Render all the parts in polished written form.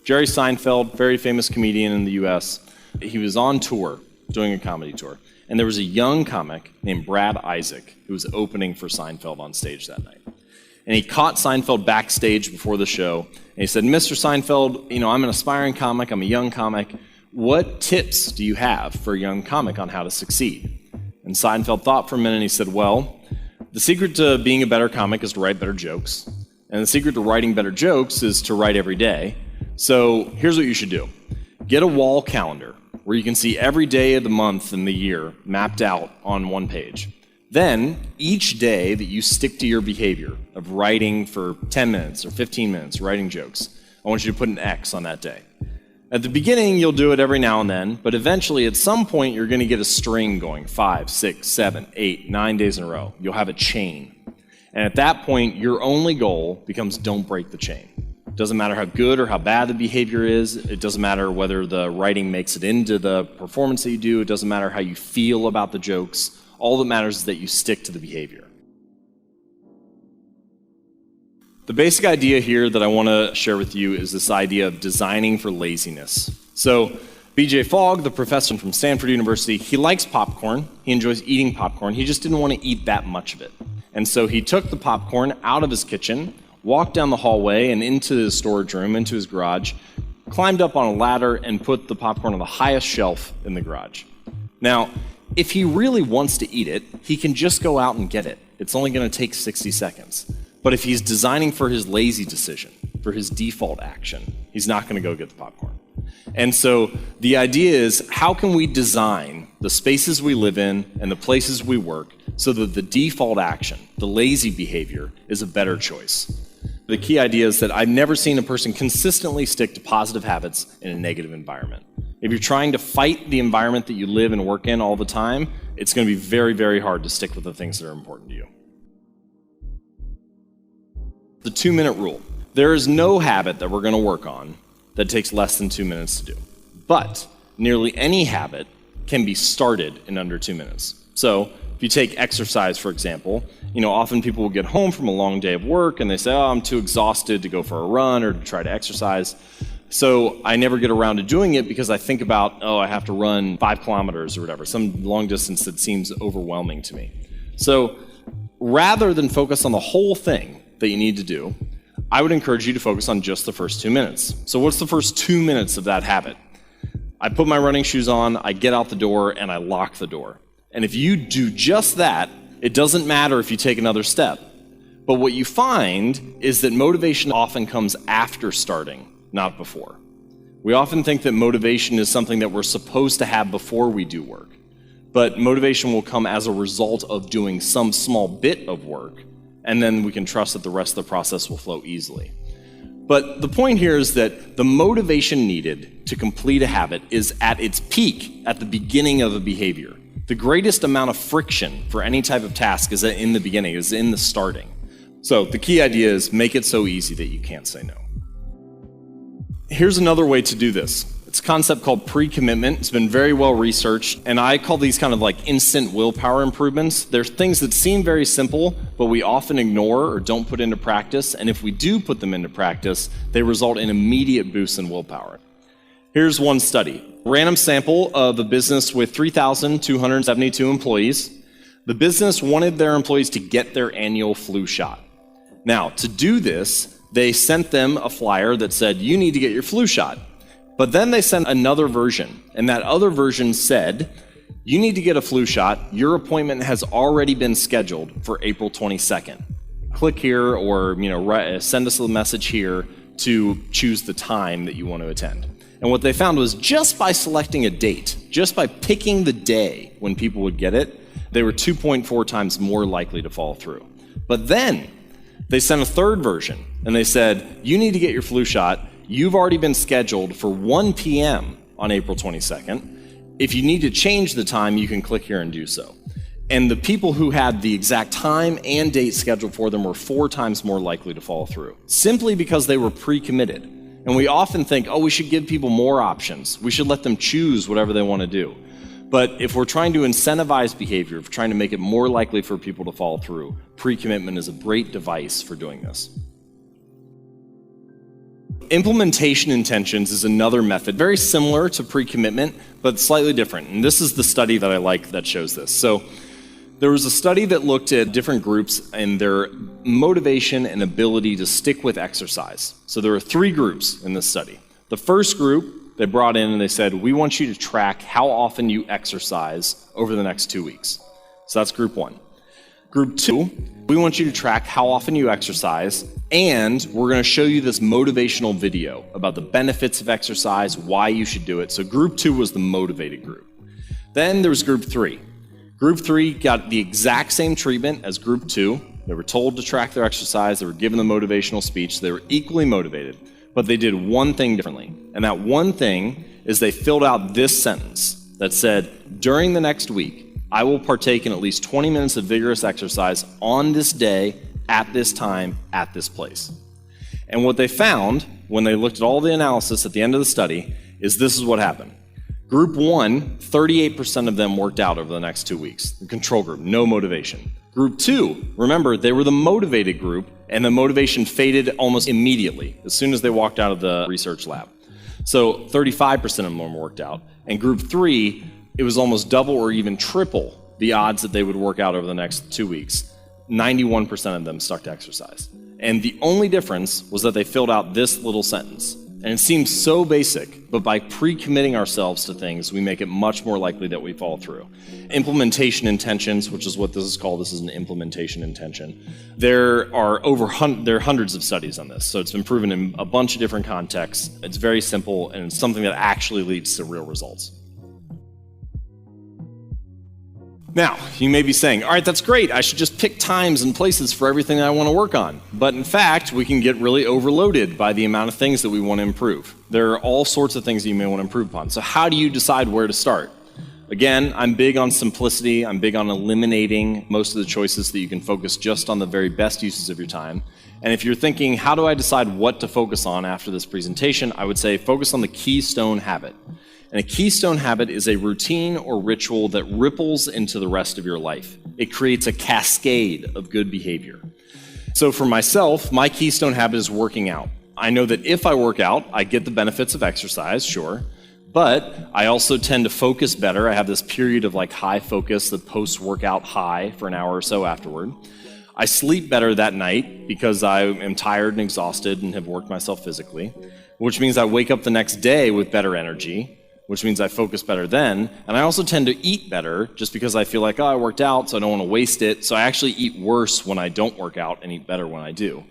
Jerry Seinfeld, very famous comedian in the US, he was on tour, doing a comedy tour, and there was a young comic named Brad Isaac who was opening for Seinfeld on stage that night. And he caught Seinfeld backstage before the show, and he said, "Mr. Seinfeld, I'm an aspiring comic, I'm a young comic. What tips do you have for a young comic on how to succeed?" And Seinfeld thought for a minute, and he said, "Well, the secret to being a better comic is to write better jokes. And the secret to writing better jokes is to write every day. So here's what you should do. Get a wall calendar where you can see every day of the month and the year mapped out on one page. Then, each day that you stick to your behavior of writing for 10 minutes or 15 minutes, writing jokes, I want you to put an X on that day. At the beginning, you'll do it every now and then, but eventually, at some point, you're going to get a string going 5, 6, 7, 8, 9 days in a row. You'll have a chain. And at that point, your only goal becomes don't break the chain. It doesn't matter how good or how bad the behavior is. It doesn't matter whether the writing makes it into the performance that you do. It doesn't matter how you feel about the jokes. All that matters is that you stick to the behavior. The basic idea here that I want to share with you is this idea of designing for laziness. So B.J. Fogg, the professor from Stanford University, he likes popcorn. He enjoys eating popcorn. He just didn't want to eat that much of it. And so he took the popcorn out of his kitchen, walked down the hallway and into his storage room, into his garage, climbed up on a ladder and put the popcorn on the highest shelf in the garage. Now, if he really wants to eat it, he can just go out and get it. It's only going to take 60 seconds. But if he's designing for his lazy decision, for his default action, he's not going to go get the popcorn. And so the idea is, how can we design the spaces we live in and the places we work so that the default action, the lazy behavior, is a better choice? The key idea is that I've never seen a person consistently stick to positive habits in a negative environment. If you're trying to fight the environment that you live and work in all the time, it's going to be very, very hard to stick with the things that are important to you. The 2-minute rule. There is no habit that we're going to work on that takes less than 2 minutes to do. But nearly any habit can be started in under 2 minutes. So if you take exercise, for example, often people will get home from a long day of work and they say, "Oh, I'm too exhausted to go for a run or to try to exercise. So I never get around to doing it because I think about, I have to run 5 kilometers or whatever, some long distance that seems overwhelming to me." So rather than focus on the whole thing that you need to do, I would encourage you to focus on just the first 2 minutes. So what's the first 2 minutes of that habit? I put my running shoes on, I get out the door, and I lock the door. And if you do just that, it doesn't matter if you take another step. But what you find is that motivation often comes after starting, not before. We often think that motivation is something that we're supposed to have before we do work. But motivation will come as a result of doing some small bit of work, and then we can trust that the rest of the process will flow easily. But the point here is that the motivation needed to complete a habit is at its peak at the beginning of a behavior. The greatest amount of friction for any type of task is in the beginning, is in the starting. So the key idea is make it so easy that you can't say no. Here's another way to do this. It's a concept called pre-commitment. It's been very well researched, and I call these kind of like instant willpower improvements. They're things that seem very simple, but we often ignore or don't put into practice, and if we do put them into practice, they result in immediate boosts in willpower. Here's one study. Random sample of a business with 3,272 employees. The business wanted their employees to get their annual flu shot. Now, to do this, they sent them a flyer that said, "You need to get your flu shot." But then they sent another version, and that other version said, "You need to get a flu shot. Your appointment has already been scheduled for April 22nd. Click here or send us a message here to choose the time that you want to attend." And what they found was just by selecting a date, just by picking the day when people would get it, they were 2.4 times more likely to follow through. But then they sent a third version, and they said, "You need to get your flu shot. You've already been scheduled for 1 p.m. on April 22nd. If you need to change the time, you can click here and do so." And the people who had the exact time and date scheduled for them were 4 times more likely to follow through, simply because they were pre-committed. And we often think, we should give people more options. We should let them choose whatever they want to do. But if we're trying to incentivize behavior, if we're trying to make it more likely for people to follow through, pre-commitment is a great device for doing this. Implementation intentions is another method, very similar to pre-commitment, but slightly different. And this is the study that I like that shows this. So there was a study that looked at different groups and their motivation and ability to stick with exercise. So there were 3 groups in this study. The first group, they brought in and they said, we want you to track how often you exercise over the next 2 weeks. So that's group 1. Group 2, we want you to track how often you exercise, and we're going to show you this motivational video about the benefits of exercise, why you should do it. So group 2 was the motivated group. Then there was group 3. Group 3 got the exact same treatment as group 2. They were told to track their exercise, they were given the motivational speech, they were equally motivated, but they did one thing differently. And that one thing is they filled out this sentence that said, during the next week, I will partake in at least 20 minutes of vigorous exercise on this day, at this time, at this place. And what they found, when they looked at all the analysis at the end of the study, is this is what happened. Group 1, 38% of them worked out over the next 2 weeks. The control group, no motivation. Group 2, remember, they were the motivated group, and the motivation faded almost immediately, as soon as they walked out of the research lab. So 35% of them worked out. And group 3, it was almost double or even triple the odds that they would work out over the next 2 weeks. 91% of them stuck to exercise. And the only difference was that they filled out this little sentence. And it seems so basic, but by pre-committing ourselves to things, we make it much more likely that we follow through. Implementation intentions, which is what this is called, this is an implementation intention. There are hundreds of studies on this, so it's been proven in a bunch of different contexts. It's very simple, and it's something that actually leads to real results. Now, you may be saying, all right, that's great. I should just pick times and places for everything I want to work on. But in fact, we can get really overloaded by the amount of things that we want to improve. There are all sorts of things that you may want to improve upon. So how do you decide where to start? Again, I'm big on simplicity. I'm big on eliminating most of the choices so that you can focus just on the very best uses of your time. And if you're thinking, how do I decide what to focus on after this presentation? I would say focus on the keystone habit. And a keystone habit is a routine or ritual that ripples into the rest of your life. It creates a cascade of good behavior. So for myself, my keystone habit is working out. I know that if I work out, I get the benefits of exercise, sure, but I also tend to focus better. I have this period of high focus, the post-workout high for an hour or so afterward. I sleep better that night because I am tired and exhausted and have worked myself physically, which means I wake up the next day with better energy, which means I focus better then. And I also tend to eat better just because I feel like, I worked out, so I don't want to waste it. So I actually eat worse when I don't work out and eat better when I do.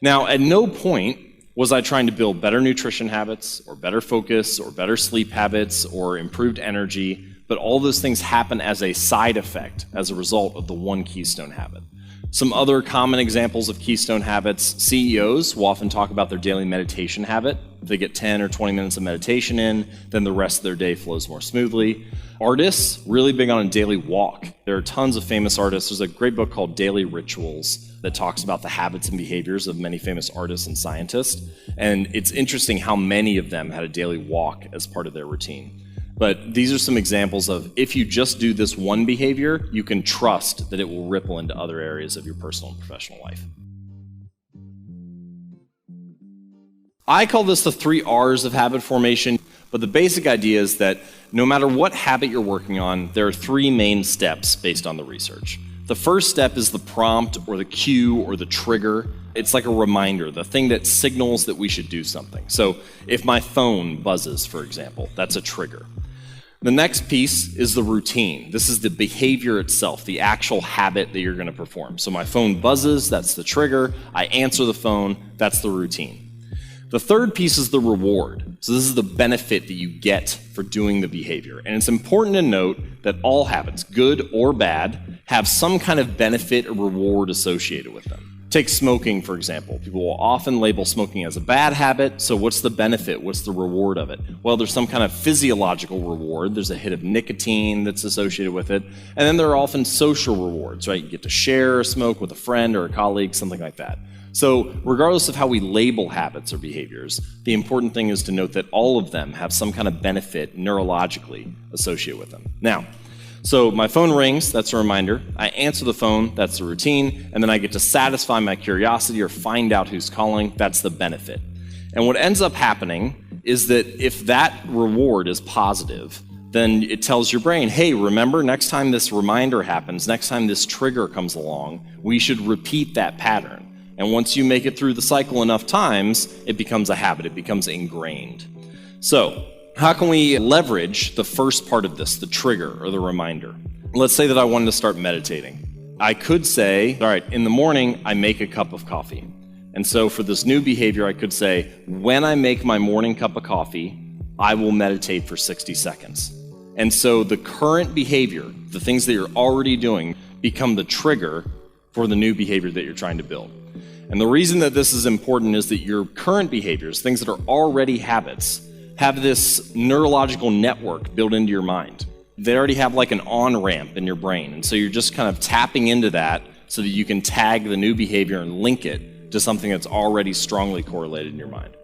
Now, at no point was I trying to build better nutrition habits or better focus or better sleep habits or improved energy, but all those things happen as a side effect as a result of the one keystone habit. Some other common examples of keystone habits, CEOs will often talk about their daily meditation habit. If they get 10 or 20 minutes of meditation in, then the rest of their day flows more smoothly. Artists, really big on a daily walk. There are tons of famous artists. There's a great book called Daily Rituals that talks about the habits and behaviors of many famous artists and scientists. And it's interesting how many of them had a daily walk as part of their routine. But these are some examples of if you just do this one behavior, you can trust that it will ripple into other areas of your personal and professional life. I call this the 3 R's of habit formation, but the basic idea is that no matter what habit you're working on, there are 3 main steps based on the research. The first step is the prompt or the cue or the trigger. It's like a reminder, the thing that signals that we should do something. So if my phone buzzes, for example, that's a trigger. The next piece is the routine. This is the behavior itself, the actual habit that you're going to perform. So my phone buzzes, that's the trigger. I answer the phone, that's the routine. The third piece is the reward. So this is the benefit that you get for doing the behavior. And it's important to note that all habits, good or bad, have some kind of benefit or reward associated with them. Take smoking, for example. People will often label smoking as a bad habit, so what's the benefit? What's the reward of it? Well, there's some kind of physiological reward. There's a hit of nicotine that's associated with it. And then there are often social rewards, right? You get to share a smoke with a friend or a colleague, something like that. So regardless of how we label habits or behaviors, the important thing is to note that all of them have some kind of benefit neurologically associated with them. Now, so my phone rings, that's a reminder. I answer the phone, that's the routine. And then I get to satisfy my curiosity or find out who's calling, that's the benefit. And what ends up happening is that if that reward is positive, then it tells your brain, hey, remember, next time this reminder happens, next time this trigger comes along, we should repeat that pattern. And once you make it through the cycle enough times, it becomes a habit, it becomes ingrained. So, how can we leverage the first part of this, the trigger or the reminder? Let's say that I wanted to start meditating. I could say, all right, in the morning, I make a cup of coffee. And so for this new behavior, I could say, when I make my morning cup of coffee, I will meditate for 60 seconds. And so the current behavior, the things that you're already doing, become the trigger for the new behavior that you're trying to build. And the reason that this is important is that your current behaviors, things that are already habits, have this neurological network built into your mind. They already have like an on-ramp in your brain. And so you're just kind of tapping into that so that you can tag the new behavior and link it to something that's already strongly correlated in your mind.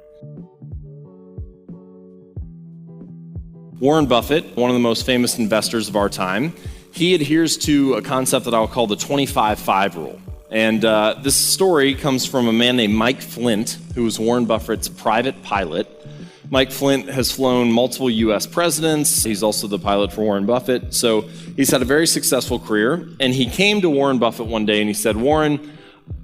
Warren Buffett, one of the most famous investors of our time, he adheres to a concept that I'll call the 25-5 rule. And this story comes from a man named Mike Flint, who was Warren Buffett's private pilot. Mike Flint has flown multiple US presidents. He's also the pilot for Warren Buffett. So he's had a very successful career. And he came to Warren Buffett one day and he said, Warren,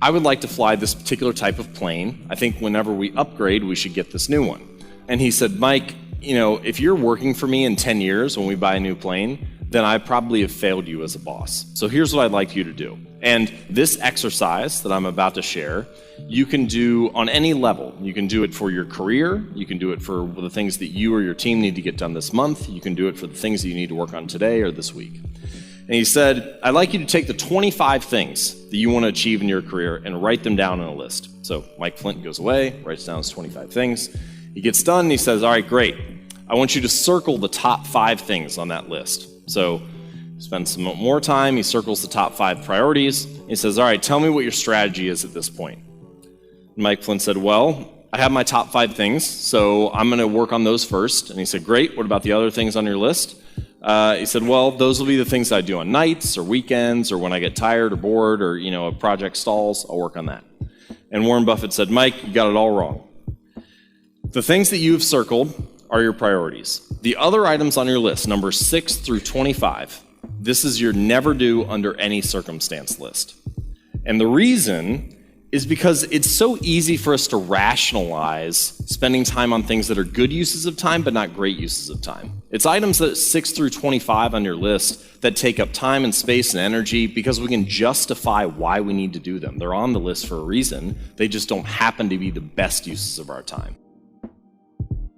I would like to fly this particular type of plane. I think whenever we upgrade, we should get this new one. And he said, Mike, if you're working for me in 10 years when we buy a new plane, then I probably have failed you as a boss. So here's what I'd like you to do. And this exercise that I'm about to share, you can do on any level. You can do it for your career. You can do it for the things that you or your team need to get done this month. You can do it for the things that you need to work on today or this week. And he said, I'd like you to take the 25 things that you want to achieve in your career and write them down on a list. So Mike Flint goes away, writes down his 25 things. He gets done and he says, all right, great. I want you to circle the top 5 things on that list. So spend some more time. He circles the top 5 priorities. He says, all right, tell me what your strategy is at this point. And Mike Flint said, well, I have my top 5 things, so I'm going to work on those first. And he said, great. What about the other things on your list? He said, well, those will be the things I do on nights or weekends or when I get tired or bored or, a project stalls. I'll work on that. And Warren Buffett said, Mike, you got it all wrong. The things that you've circled are your priorities. The other items on your list, numbers 6 through 25, this is your never do under any circumstance list. And the reason is because it's so easy for us to rationalize spending time on things that are good uses of time but not great uses of time. It's items that 6 through 25 on your list that take up time and space and energy because we can justify why we need to do them. They're on the list for a reason. They just don't happen to be the best uses of our time.